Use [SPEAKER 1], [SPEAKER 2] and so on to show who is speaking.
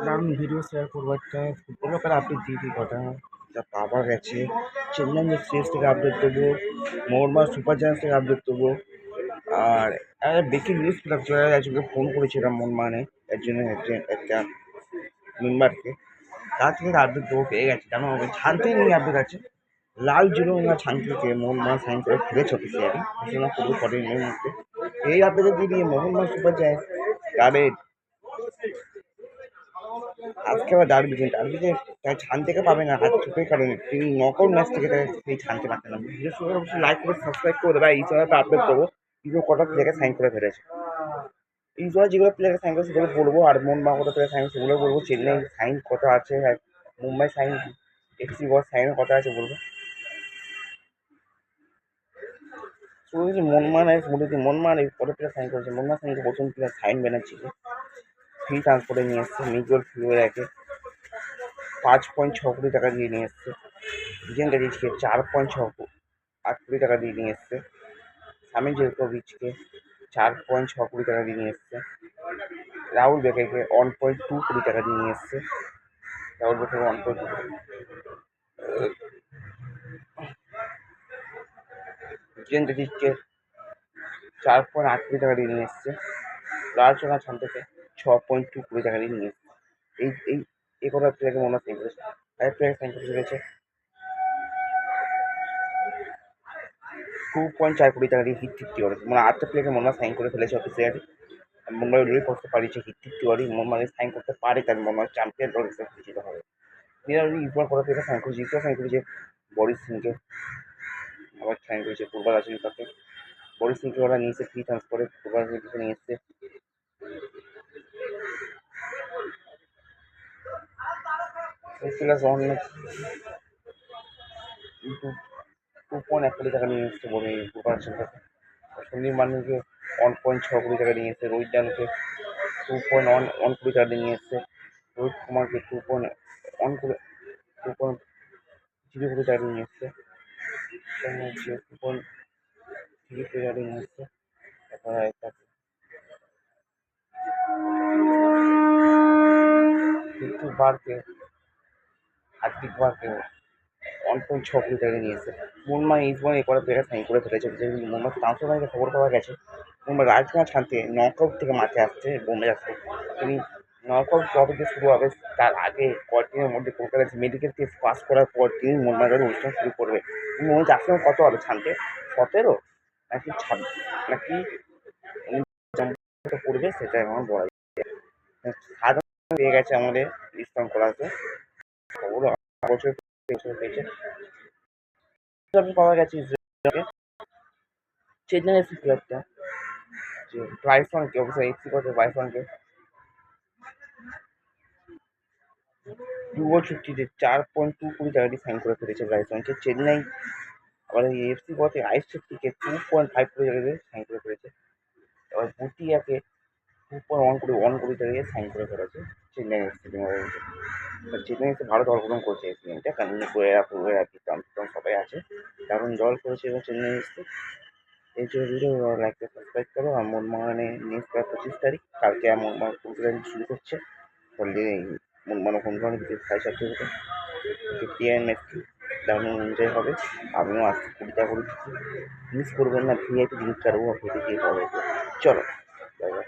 [SPEAKER 1] দারুণ video share করবো, একটা ফুটবল ব্যাপারে আপডেট দিয়ে দিই কটা যা পাওয়া গেছে। চেন্নাই এক্সপ্রেস থেকে আপডেট দেবো, মোহনবাগান সুপার জায়ান্টস থেকে আপডেট দেবো। আর ব্রেকিং নিউজ চলে গেছে, ফোন করেছিলাম মানে এর জন্য একটা মেম্বারকে, তার থেকে আপডেট দেবো পেয়ে গেছে। কেন শান্তি নিয়ে আপডেট আছে, লাল জিরোঙ্গা শান্তিকে মোহনবাগান সাইন করে ফিরেছে অফিসিয়ালি ঘোষণা করবো পরের মধ্যে। এই আপডেটে দিয়ে দিয়ে মোহনবাগান সুপার জায়ান্টস তাদের আজকে আবার ডার্বিতে তাই ছানতেকে পাবে না, হাত চোখের কারণে তিনি নকআউট ম্যাচ থেকে তাই সেই ছানতে পারতেন না। বিশেষ করে অবশ্যই লাইক করে সাবস্ক্রাইব করে দেবে। এই সময় আপডেট দেবো কিন্তু কটা প্লেয়ারকে সাইন করে ফেলেছে। এই সময় যেগুলো প্লেয়ারকে সাইন করে সেগুলো বলবো, আর মোহনবাগান কটা প্লেয়ার সাইন সেগুলো বলবো। চেন্নাই সাইন কটা আছে, আর মুম্বাই সাইন এফসি বস সাইন কটা আছে বলবো। শুধু মনমান এই কটা প্লেয়ার সাইন করেছে। মনমান সাইনকে প্রথম প্লেয়ার সাইন ব্যানার্জিকে ফ্রি ট্রান্সফারে নিয়ে এসছে, মিউচুয়াল ফ্রিওয়ে রাখে 5.6 কোটি টাকা দিয়ে নিয়ে এসছে। জিজেন গাজিজকে 4.8 কোটি টাকা দিয়ে নিয়ে এসছে। সামি জেলকোভিচকে 4.6 কোটি টাকা দিয়ে নিয়ে এসছে। রাহুল বেকেকে 1.2 কোটি টাকা দিয়ে নিয়ে এসছে। রাহুল বেকে 1.2 জিজেন গাজিজকে 4.8 কোটি টাকা দিয়ে নিয়ে এসছে। লালচনা ছানতেকে 6.2 কোটি টাকা দিয়ে নিয়ে এসছে। এই কটা প্লেয়ারকে মনে সাইন করেছে। আরেক প্লেয়ার সাইন করতে চলেছে 2.4 কোটি টাকা দিয়ে হিট তিওয়ারি, মানে 8টা প্লেয়ারকে মনে সাইন করে ফেলেছে অফিসিয়ালি। মুম্বাই অলরেডি করতে পারিছে হিট তিওয়ারি, মুম্বাই সাইন করতে পারে তার মুম্বাই চ্যাম্পিয়ন দল হিসেবে পরিচিত হবে। প্লেয়ার ইউজ করা প্লেয়ার সাইন করেছে, সাইন করেছে বরিস সিংকে, আবার সাইন করেছে পূর্বা রাজনীতাকে। বরিস সিংকে ওরা নিয়ে এসে ফ্রি ট্রান্সফারে পূর্বা রাজনীতিকে নিয়ে এসছে। কিন্তু 2.1 কোটি টাকা নিয়ে এসছে বলে পূর্বা রাজনীতাকে। সন্দীপ মান্নুকে 1.6 কোটি টাকা নিয়ে এসছে। রোহিত ডানকে 2.1 কোটি টাকা দিয়ে নিয়ে এসছে। রোহিত কুমারকে 2.1 কোটি 2.0 কোটি টাকা দিয়ে নিয়ে এসছে। 2.3 কোটি টাকা দিয়ে নিয়ে এসছে। তারপরে হার্দিক বারকে 1.6 কোটি টাকা নিয়ে এসছে। মুম্বাই এই সময় কটা প্লেয়ার সাইন করে ফেলেছে। মুম্বাই ট্রান্সফার থেকে খবর পাওয়া গেছে মুম্বাই রাজকুমার ছানতে নকআউট থেকে মাঠে আসছে বোম্বে আসছে। তিনি নকআউট কবে থেকে শুরু হবে তার আগে কয়েকদিনের মধ্যে কলকাতা মেডিকেল টেস্ট পাস করার পর তিনি মুম্বাইয়ের অনুষ্ঠান শুরু করবে। উনি যার সময় কত হবে ছানতে 17 নাকি 26 নাকি করবে সেটা এখন বলা যায়। সাধারণ পেয়ে গেছে আমাদের ইস্টার্ন করাতে খবর বছর পেয়েছে। পাওয়া গেছে চেন্নাই এফসি প্লেয়ারটা যে ব্রাইসনকে অবশ্যই এফসি করতে ব্রাইসনকে 2 বছর চুক্তিতে 4.2 কোটি টাকা দিয়ে সাইন করে ফেলেছে ব্রাইসনকে চেন্নাই। আবার এই এফসি পথে আইস চুক্তিকে 2.5 কোটি টাকা দিয়ে সাইন করে ফেলেছে। এবার বুটিয়াকে 2.1 কোটি টাকা দিয়ে সাইন করে ফেলেছে চেন্নাই এফসি। চেন্নাই এফসি ভালো দল গঠন করছে এই সিজনটা, কারণ পুরোয়েরা সবাই আছে, দারুণ দল করেছে এবং চেন্নাই এফসি। এই জন্য ভিডিও লাইক করে সাবস্ক্রাইব করো। আর মোহনবাগানে নেক্সট 25 তারিখ কালকে মোহনবাগান ফুটবল শুরু করছে। বললে মোহনবাগান 7:30 থেকে কেটিএন ম্যাচটি দারুণ এনজয় হবে। আমিও আসতে 20 করে মিস করবেন না, ভিআইপি জিনিস ছাড়বো হেঁটে গিয়ে পাবো। চলো বাই বাই।